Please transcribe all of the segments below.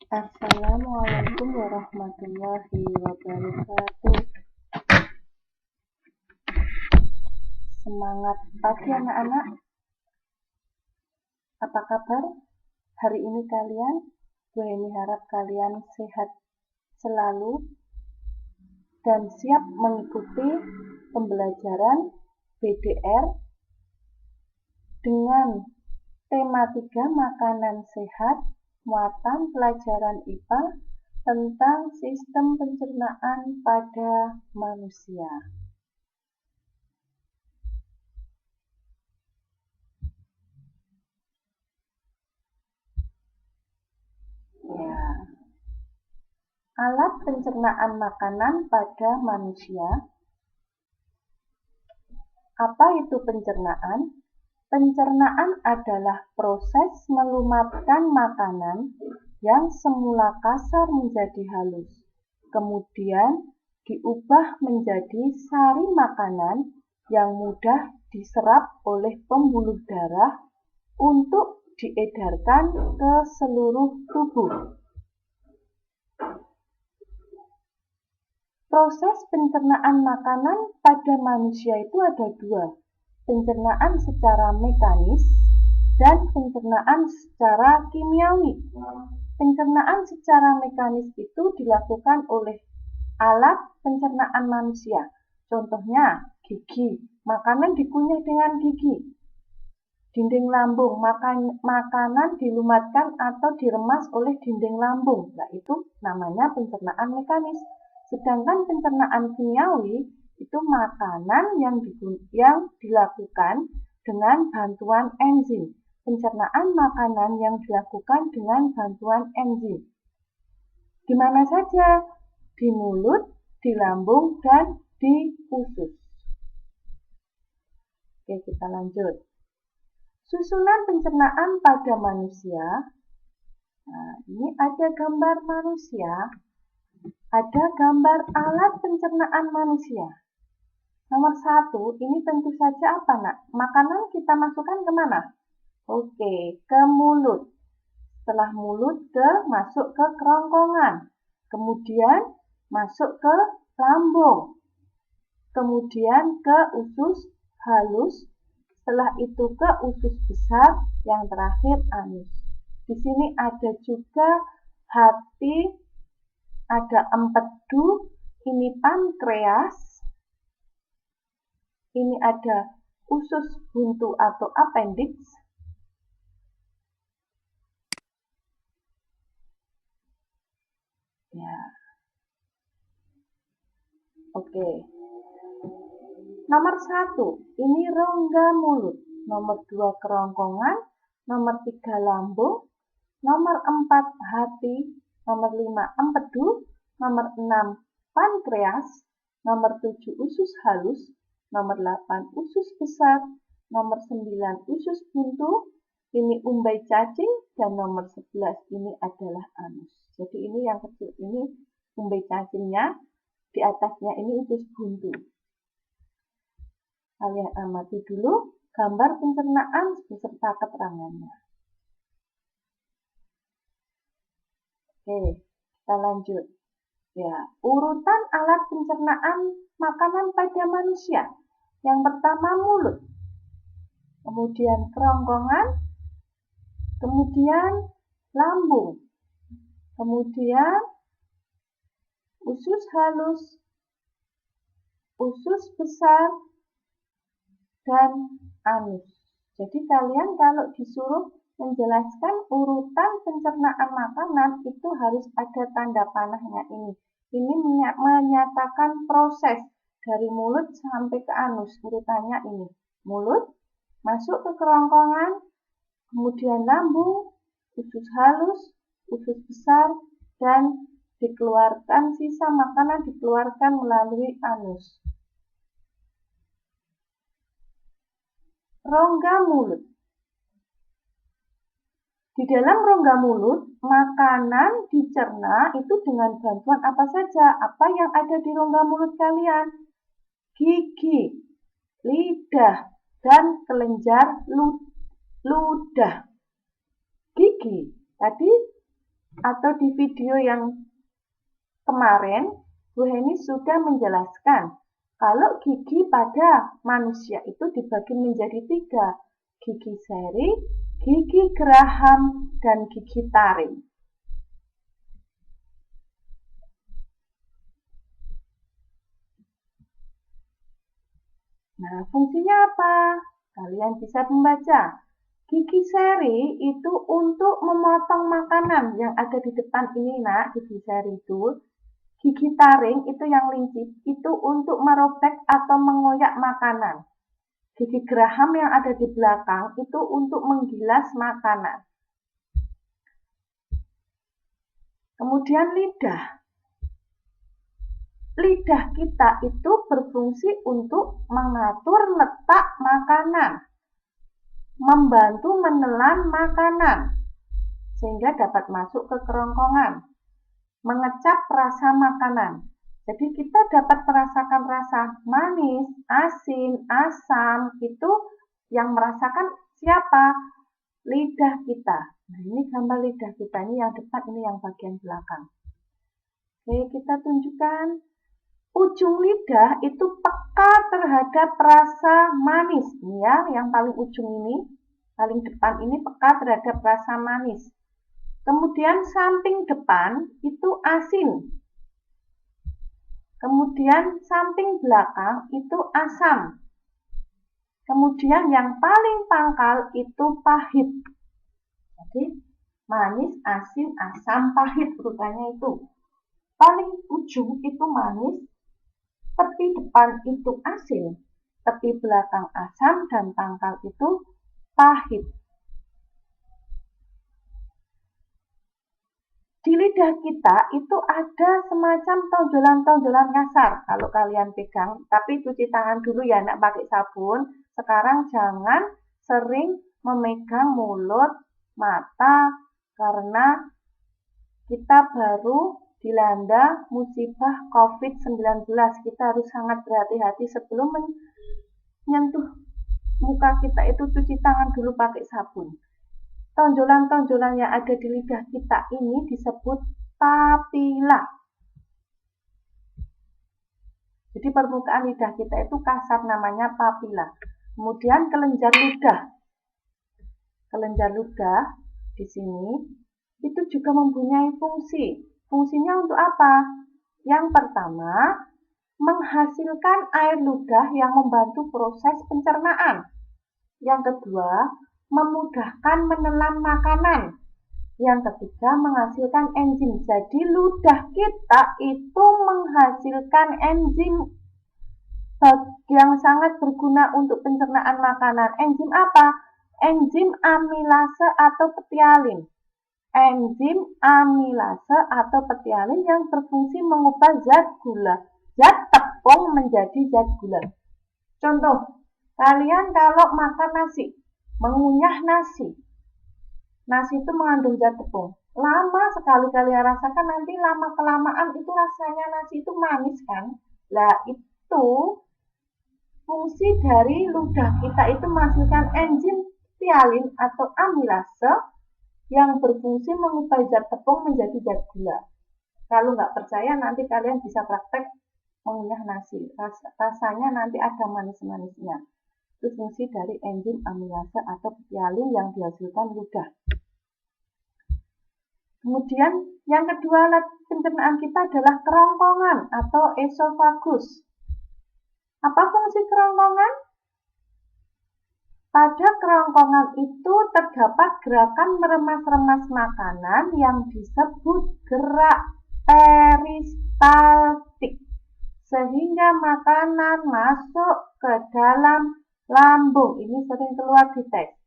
Assalamualaikum warahmatullahi wabarakatuh. Semangat pagi anak-anak. Apa kabar hari ini kalian? Gue ini harap kalian sehat selalu dan siap mengikuti pembelajaran BDR dengan tema 3 makanan sehat muatan pelajaran IPA tentang sistem pencernaan pada manusia. Ya. Alat pencernaan makanan pada manusia. Apa itu pencernaan? Pencernaan adalah proses melumatkan makanan yang semula kasar menjadi halus, kemudian diubah menjadi sari makanan yang mudah diserap oleh pembuluh darah untuk diedarkan ke seluruh tubuh. Proses pencernaan makanan pada manusia itu ada dua, pencernaan secara mekanis dan pencernaan secara kimiawi. Pencernaan secara mekanis itu dilakukan oleh alat pencernaan manusia. Contohnya gigi, makanan dikunyah dengan gigi. Dinding lambung, makanan dilumatkan atau diremas oleh dinding lambung. Nah, itu namanya pencernaan mekanis. Sedangkan pencernaan kimiawi itu makanan yang dilakukan dengan bantuan enzim. Pencernaan makanan yang dilakukan dengan bantuan enzim. Di mana saja? Di mulut, di lambung, dan di usus. Oke, kita lanjut. Susunan pencernaan pada manusia. Nah, ini ada gambar manusia. Ada gambar alat pencernaan manusia. Nomor 1, ini tentu saja apa, nak? Makanan kita masukkan ke mana? Oke, ke mulut. Setelah mulut masuk ke kerongkongan. Kemudian masuk ke lambung. Kemudian ke usus halus. Setelah itu ke usus besar. Yang terakhir anus. Di sini ada juga hati, ada empedu, ini pankreas. Ini ada usus buntu atau appendix. Ya. Oke. Nomor 1, ini rongga mulut. Nomor 2, kerongkongan. Nomor 3, lambung. Nomor 4, hati. Nomor 5, empedu. Nomor 6, pankreas. Nomor 7, usus halus. Nomor 8, usus besar. Nomor 9, usus buntu. Ini umbai cacing. Dan nomor 11, ini adalah anus. Jadi ini yang kecil, ini umbai cacingnya. Di atasnya ini usus buntu. Kalian amati dulu gambar pencernaan beserta keterangannya. Oke, kita lanjut. Ya, urutan alat pencernaan makanan pada manusia. Yang pertama mulut, kemudian kerongkongan, kemudian lambung, kemudian usus halus, usus besar, dan anus. Jadi kalian kalau disuruh menjelaskan urutan pencernaan makanan itu harus ada tanda panahnya ini. Ini menyatakan proses dari mulut sampai ke anus. Urutannya ini. Mulut, masuk ke kerongkongan, kemudian lambung, usus halus, usus besar, dan dikeluarkan sisa makanan dikeluarkan melalui anus. Rongga mulut. Di dalam rongga mulut, makanan dicerna itu dengan bantuan apa saja? Apa yang ada di rongga mulut kalian? Gigi, lidah, dan kelenjar ludah. Gigi, tadi atau di video yang kemarin, Bu Heni sudah menjelaskan kalau gigi pada manusia itu dibagi menjadi 3, gigi seri, gigi geraham, dan gigi taring. Nah, fungsinya apa? Kalian bisa membaca. Gigi seri itu untuk memotong makanan yang ada di depan ini, nak. Gigi seri itu. Gigi taring itu yang lincip, itu untuk merobek atau mengoyak makanan. Gigi geraham yang ada di belakang itu untuk menggilas makanan. Kemudian lidah. Lidah kita itu berfungsi untuk mengatur letak makanan, membantu menelan makanan, sehingga dapat masuk ke kerongkongan, mengecap rasa makanan. Jadi kita dapat merasakan rasa manis, asin, asam, itu yang merasakan siapa? Lidah kita. Nah, ini gambar lidah kita, ini yang depan, ini yang bagian belakang. Oke, kita tunjukkan. Ujung lidah itu peka terhadap rasa manis. Ini ya, yang paling ujung ini, paling depan ini peka terhadap rasa manis. Kemudian samping depan itu asin. Kemudian samping belakang itu asam. Kemudian yang paling pangkal itu pahit. Jadi manis, asin, asam, pahit urutannya itu. Paling ujung itu manis, tepi depan itu asin, tepi belakang asam, dan pangkal itu pahit. Di lidah kita itu ada semacam tonjolan-tonjolan kasar. Kalau kalian pegang, tapi cuci tangan dulu ya, nak, pakai sabun. Sekarang jangan sering memegang mulut, mata, karena kita baru dilanda musibah COVID-19. Kita harus sangat berhati-hati sebelum menyentuh muka kita itu, cuci tangan dulu pakai sabun. Tonjolan-tonjolan yang ada di lidah kita ini disebut papila. Jadi permukaan lidah kita itu kasar, namanya papila. Kemudian kelenjar ludah. Kelenjar ludah di sini itu juga mempunyai fungsi. Fungsinya untuk apa? Yang pertama, menghasilkan air ludah yang membantu proses pencernaan. Yang kedua, memudahkan menelan makanan. Yang ketiga, menghasilkan enzim. Jadi ludah kita itu menghasilkan enzim yang sangat berguna untuk pencernaan makanan. Enzim apa? Enzim amilase atau petialin. Enzim amilase atau petialin yang berfungsi mengubah zat gula, zat tepung menjadi zat gula. Contoh, kalian kalau makan nasi, mengunyah nasi, nasi itu mengandung zat tepung. Lama sekali kalian rasakan, nanti lama-kelamaan itu rasanya nasi itu manis kan? Lah itu fungsi dari ludah kita itu menghasilkan enzim petialin atau amilase yang berfungsi mengubah zat tepung menjadi zat gula. Kalau nggak percaya, nanti kalian bisa praktek mengunyah nasi. Rasanya nanti ada manis-manisnya. Itu fungsi dari enzim amilase atau petialin yang dihasilkan ludah. Kemudian yang kedua alat pencernaan kita adalah kerongkongan atau esofagus. Apa fungsi kerongkongan? Pada kerongkongan itu terdapat gerakan meremas-remas makanan yang disebut gerak peristaltik, sehingga makanan masuk ke dalam lambung. Ini sering keluar di teks.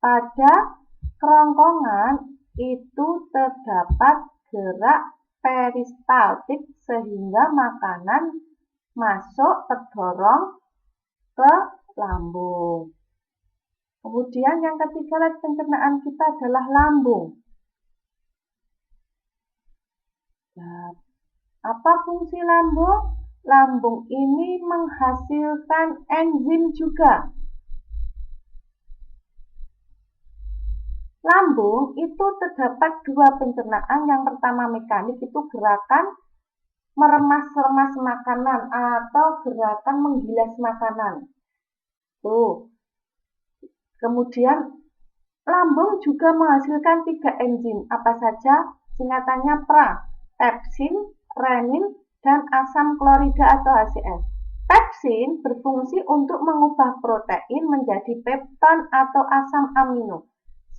Pada kerongkongan itu terdapat gerak peristaltik, sehingga makanan masuk terdorong ke lambung. Kemudian yang ketiga alat pencernaan kita adalah lambung. Nah, apa fungsi lambung? Lambung ini menghasilkan enzim juga. Lambung itu terdapat dua pencernaan. Yang pertama mekanik, itu gerakan meremas-remas makanan atau gerakan menggilas makanan. Tuh. Kemudian lambung juga menghasilkan 3 enzim. Apa saja? Singkatannya PRA, pepsin, renin, dan asam klorida atau HCl. Pepsin berfungsi untuk mengubah protein menjadi pepton atau asam amino.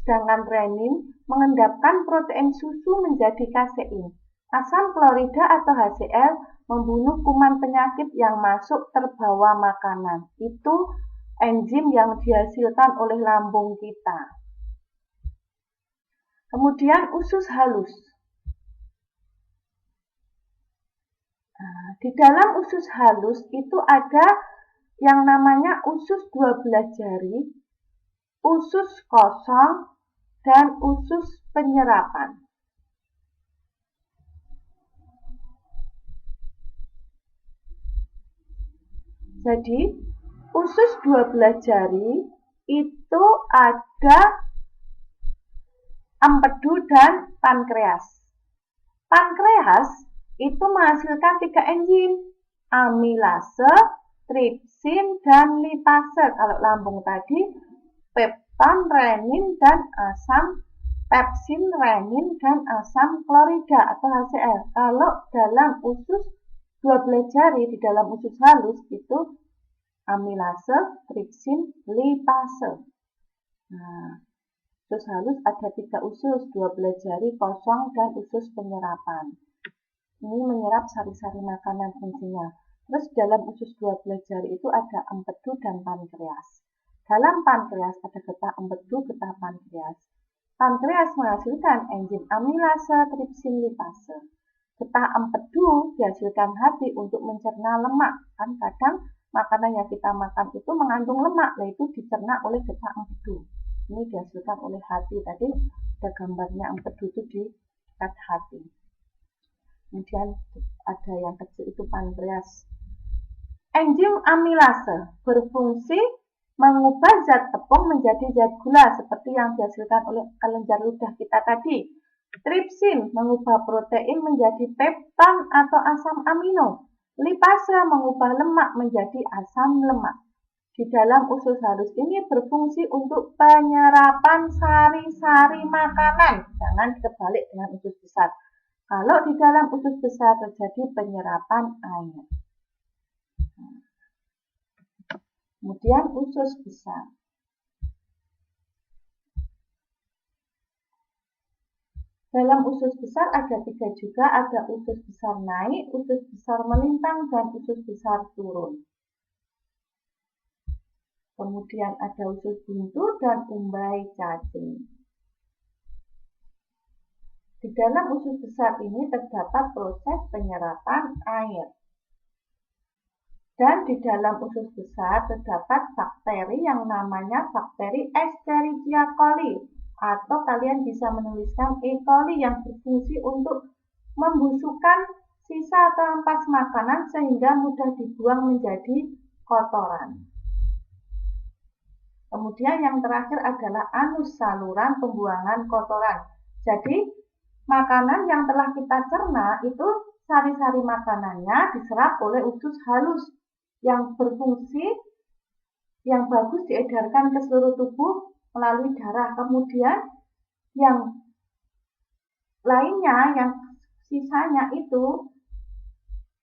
Sedangkan renin mengendapkan protein susu menjadi kasein. Asam klorida atau HCl membunuh kuman penyakit yang masuk terbawa makanan. Itu enzim yang dihasilkan oleh lambung kita. Kemudian usus halus. Nah, di dalam usus halus itu ada yang namanya usus 12 jari, usus kosong, dan usus penyerapan. Jadi, usus 12 jari itu ada empedu dan pankreas. Pankreas itu menghasilkan 3 enzim, amilase, tripsin, dan lipase. Kalau lambung tadi, pepton, renin, dan asam pepsin, renin, dan asam klorida atau HCl. Kalau dalam usus 12 jari, di dalam usus halus itu amilase, tripsin, lipase. Nah, usus halus ada 3 usus, 12 jari, kosong, dan usus penyerapan. Ini menyerap sari-sari makanan fungsinya. Terus dalam usus 12 jari itu ada empedu dan pankreas. Dalam pankreas ada getah empedu, getah pankreas. Pankreas menghasilkan enzim amilase, tripsin, lipase. Getah empedu dihasilkan hati untuk mencerna lemak. Kan kadang makanan yang kita makan itu mengandung lemak, yaitu dicerna oleh getah empedu. Ini dihasilkan oleh hati. Tadi ada gambarnya empedu itu di dekat hati. Kemudian ada yang kecil itu pankreas. Enzim amilase berfungsi mengubah zat tepung menjadi zat gula seperti yang dihasilkan oleh kelenjar ludah kita tadi. Tripsin mengubah protein menjadi pepton atau asam amino. Lipase mengubah lemak menjadi asam lemak. Di dalam usus halus ini berfungsi untuk penyerapan sari-sari makanan. Jangan terbalik dengan usus besar. Kalau di dalam usus besar terjadi penyerapan air. Kemudian usus besar. Dalam usus besar ada 3 juga, ada usus besar naik, usus besar melintang, dan usus besar turun. Kemudian ada usus buntu dan umbai cacing. Di dalam usus besar ini terdapat proses penyerapan air. Dan di dalam usus besar terdapat bakteri yang namanya bakteri Escherichia coli. Atau kalian bisa menuliskan E. coli yang berfungsi untuk membusukkan sisa atau ampas makanan sehingga mudah dibuang menjadi kotoran. Kemudian yang terakhir adalah anus, saluran pembuangan kotoran. Jadi, makanan yang telah kita cerna itu sari-sari makanannya diserap oleh usus halus yang berfungsi, yang bagus diedarkan ke seluruh tubuh melalui darah. Kemudian yang lainnya, yang sisanya itu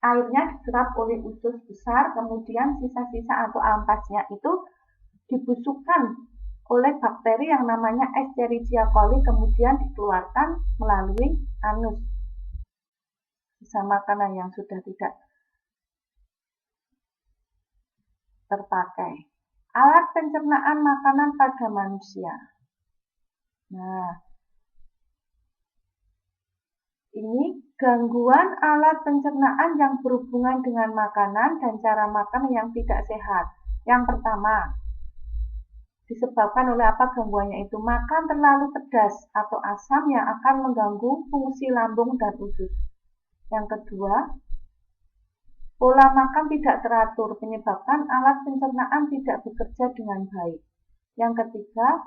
airnya diserap oleh usus besar, kemudian sisa-sisa atau ampasnya itu dibusukkan oleh bakteri yang namanya Escherichia coli, kemudian dikeluarkan melalui anus. Sisa makanan yang sudah tidak terpakai. Alat pencernaan makanan pada manusia. Nah, ini gangguan alat pencernaan yang berhubungan dengan makanan dan cara makan yang tidak sehat. Yang pertama, disebabkan oleh apa gangguannya itu? Makan terlalu pedas atau asam yang akan mengganggu fungsi lambung dan usus. Yang kedua, pola makan tidak teratur menyebabkan alat pencernaan tidak bekerja dengan baik. Yang ketiga,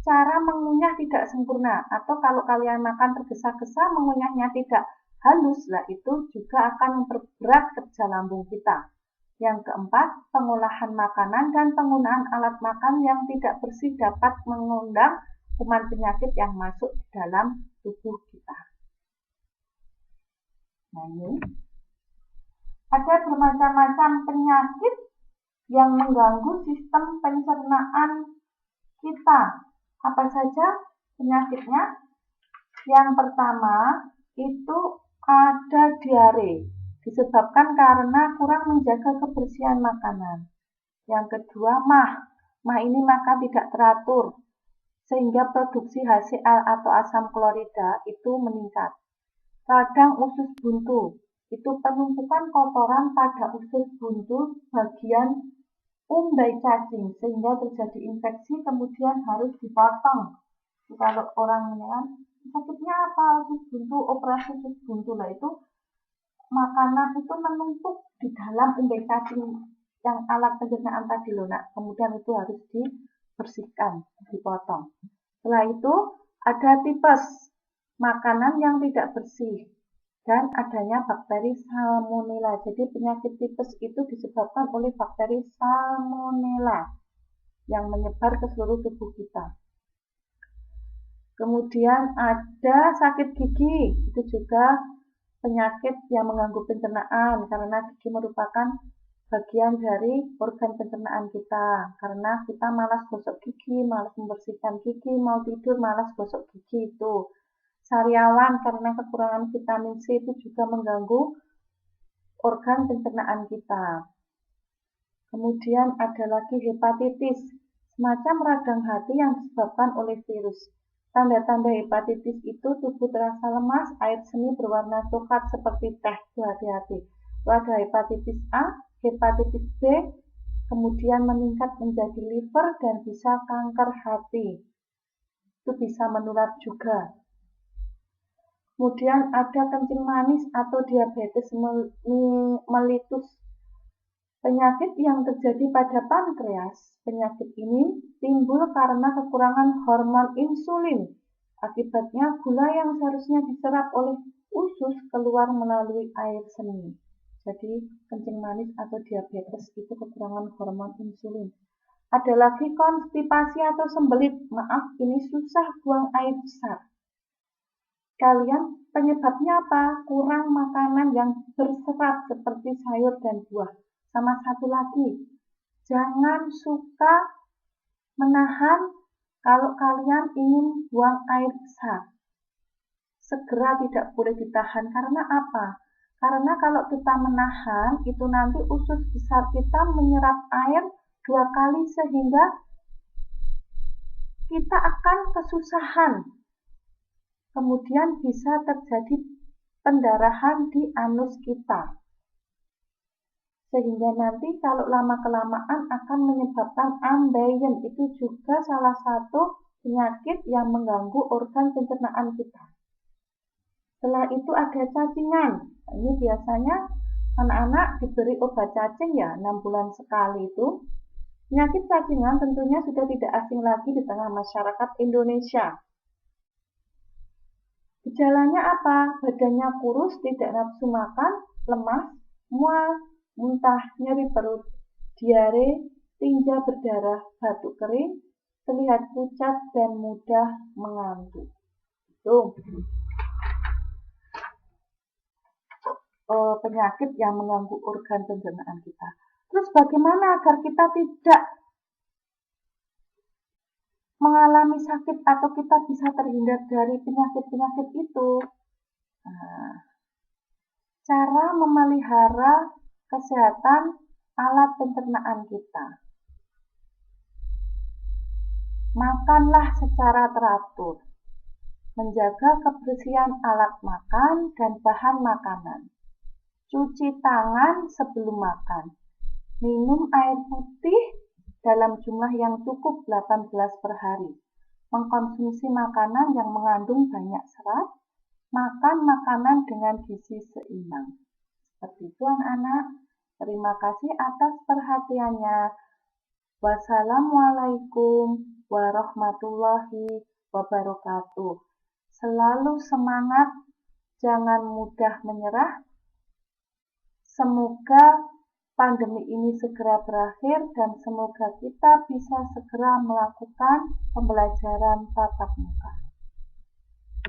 cara mengunyah tidak sempurna, atau kalau kalian makan tergesa-gesa mengunyahnya tidak halus, lah itu juga akan memperberat kerja lambung kita. Yang keempat, pengolahan makanan dan penggunaan alat makan yang tidak bersih dapat mengundang kuman penyakit yang masuk di dalam tubuh kita. Nah, ini ada bermacam-macam penyakit yang mengganggu sistem pencernaan kita. Apa saja penyakitnya? Yang pertama itu ada diare, disebabkan karena kurang menjaga kebersihan makanan. Yang kedua, mah ini makan tidak teratur, sehingga produksi HCl atau asam klorida itu meningkat. Radang usus buntu, itu penumpukan kotoran pada usus buntu bagian umbai cacing, sehingga terjadi infeksi kemudian harus dipotong. Kalau orang kan, sakitnya apa? Usus buntu, operasi usus buntu lah itu makanan itu menumpuk di dalam umbai cacing yang alat pencernaan tadi loh nak. Kemudian itu harus dibersihkan, dipotong. Setelah itu ada tipes, makanan yang tidak bersih, dan adanya bakteri salmonella. Jadi penyakit tipes itu disebabkan oleh bakteri salmonella yang menyebar ke seluruh tubuh kita. Kemudian ada sakit gigi, itu juga penyakit yang mengganggu pencernaan karena gigi merupakan bagian dari organ pencernaan kita. Karena kita malas gosok gigi, malas membersihkan gigi, mau tidur malas gosok gigi itu. Sariawan karena kekurangan vitamin C itu juga mengganggu organ pencernaan kita. Kemudian ada lagi hepatitis, semacam radang hati yang disebabkan oleh virus. Tanda-tanda hepatitis itu tubuh terasa lemas, air seni berwarna coklat seperti teh, itu hati-hati. Itu ada hepatitis A, hepatitis B, kemudian meningkat menjadi liver dan bisa kanker hati. Itu bisa menular juga. Kemudian ada kencing manis atau diabetes mellitus, penyakit yang terjadi pada pankreas. Penyakit ini timbul karena kekurangan hormon insulin. Akibatnya gula yang seharusnya diserap oleh usus keluar melalui air seni. Jadi kencing manis atau diabetes itu kekurangan hormon insulin. Ada lagi konstipasi atau sembelit. Maaf, ini susah buang air besar. Kalian penyebabnya apa? Kurang makanan yang berserat seperti sayur dan buah. Sama satu lagi, jangan suka menahan kalau kalian ingin buang air besar. Segera tidak boleh ditahan. Karena apa? Karena kalau kita menahan, itu nanti usus besar kita menyerap air 2 kali sehingga kita akan kesusahan. Kemudian bisa terjadi pendarahan di anus kita. Sehingga nanti kalau lama-kelamaan akan menyebabkan ambeien. Itu juga salah satu penyakit yang mengganggu organ pencernaan kita. Setelah itu ada cacingan. Ini biasanya anak-anak diberi obat cacing ya, 6 bulan sekali itu. Penyakit cacingan tentunya sudah tidak asing lagi di tengah masyarakat Indonesia. Gejalanya apa? Badannya kurus, tidak nafsu makan, lemas, mual, muntah, nyeri perut, diare, tinja berdarah, batuk kering, terlihat pucat, dan mudah mengantuk. Itu penyakit yang mengganggu organ pencernaan kita. Terus bagaimana agar kita tidak mengalami sakit atau kita bisa terhindar dari penyakit-penyakit itu? Nah, cara memelihara kesehatan alat pencernaan kita. Makanlah secara teratur. Menjaga kebersihan alat makan dan bahan makanan. Cuci tangan sebelum makan. Minum air putih dalam jumlah yang cukup 8 gelas per hari. Mengkonsumsi makanan yang mengandung banyak serat. Makan makanan dengan gizi seimbang. Seperti itu anak-anak. Terima kasih atas perhatiannya. Wassalamualaikum warahmatullahi wabarakatuh. Selalu semangat, jangan mudah menyerah. Semoga pandemi ini segera berakhir dan semoga kita bisa segera melakukan pembelajaran tatap muka.